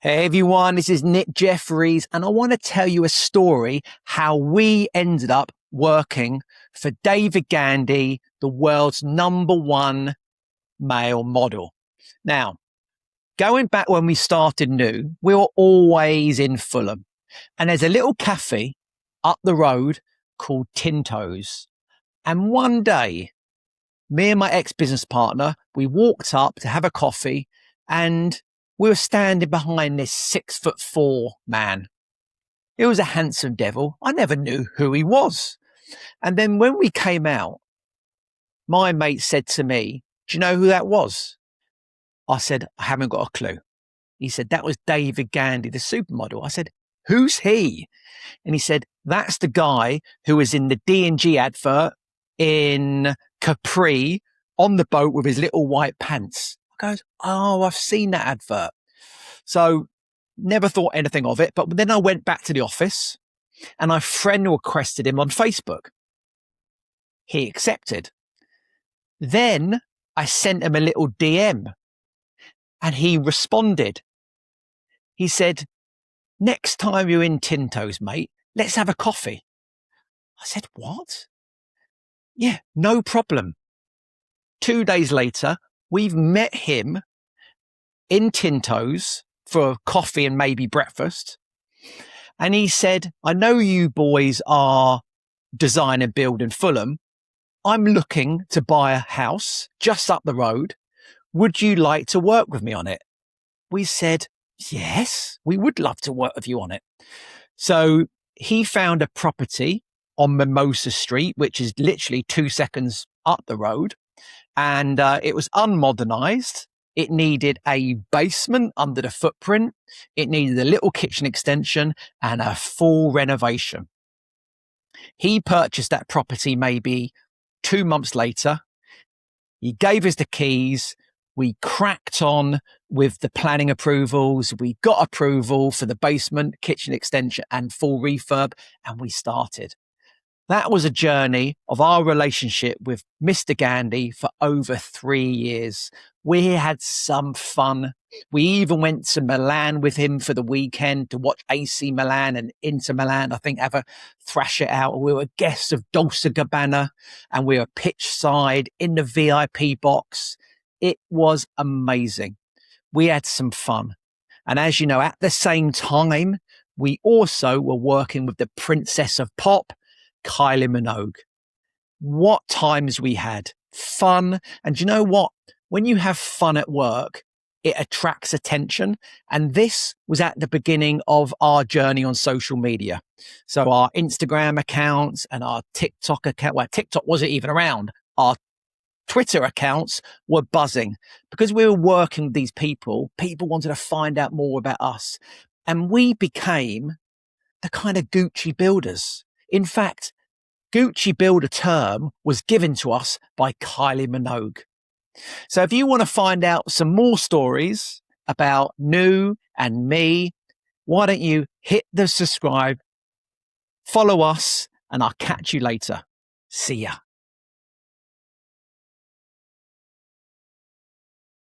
Hey everyone, this is Nick Jeffries, and I want to tell you a story how we ended up working for David Gandy, the world's #1 male model. Now, going back when we started new, we were always in Fulham, and there's a little cafe up the road called Tinto's. And one day, me and my ex-business partner, we walked up to have a coffee, and we were standing behind this 6'4" man. He was a handsome devil. I never knew who he was. And then when we came out, my mate said to me, "Do you know who that was?" I said, "I haven't got a clue." He said, "That was David Gandy, the supermodel." I said, "Who's he?" And he said, "That's the guy who was in the D&G advert in Capri on the boat with his little white pants." I goes, "Oh, I've seen that advert." So never thought anything of it. But then I went back to the office and I friend requested him on Facebook. He accepted. Then I sent him a little DM and he responded. He said, "Next time you're in Tinto's, mate, let's have a coffee." I said, "What?" "Yeah, no problem." 2 days later, we've met him in Tinto's for coffee and maybe breakfast. And he said, "I know you boys are design and build in Fulham. I'm looking to buy a house just up the road. Would you like to work with me on it?" We said, "Yes, we would love to work with you on it." So he found a property on Mimosa Street, which is literally 2 seconds up the road. And it was unmodernised. It needed a basement under the footprint. It needed a little kitchen extension and a full renovation. He purchased that property maybe 2 months later. He gave us the keys. We cracked on with the planning approvals. We got approval for the basement, kitchen extension and full refurb, and we started. That was a journey of our relationship with Mr. Gandy for over 3 years. We had some fun. We even went to Milan with him for the weekend to watch AC Milan and Inter Milan, I think, have a thrash it out. We were guests of Dolce Gabbana and we were pitch side in the VIP box. It was amazing. We had some fun. And as you know, at the same time, we also were working with the Princess of Pop, Kylie Minogue. What times we had. Fun. And you know what? When you have fun at work, it attracts attention. And this was at the beginning of our journey on social media. So our Instagram accounts and our TikTok account, well, TikTok wasn't even around. Our Twitter accounts were buzzing because we were working with these people. People wanted to find out more about us. And we became the kind of Gucci builders. In fact, Gucci builder term was given to us by Kylie Minogue. So if you want to find out some more stories about New and me, why don't you hit the subscribe, follow us, and I'll catch you later. See ya.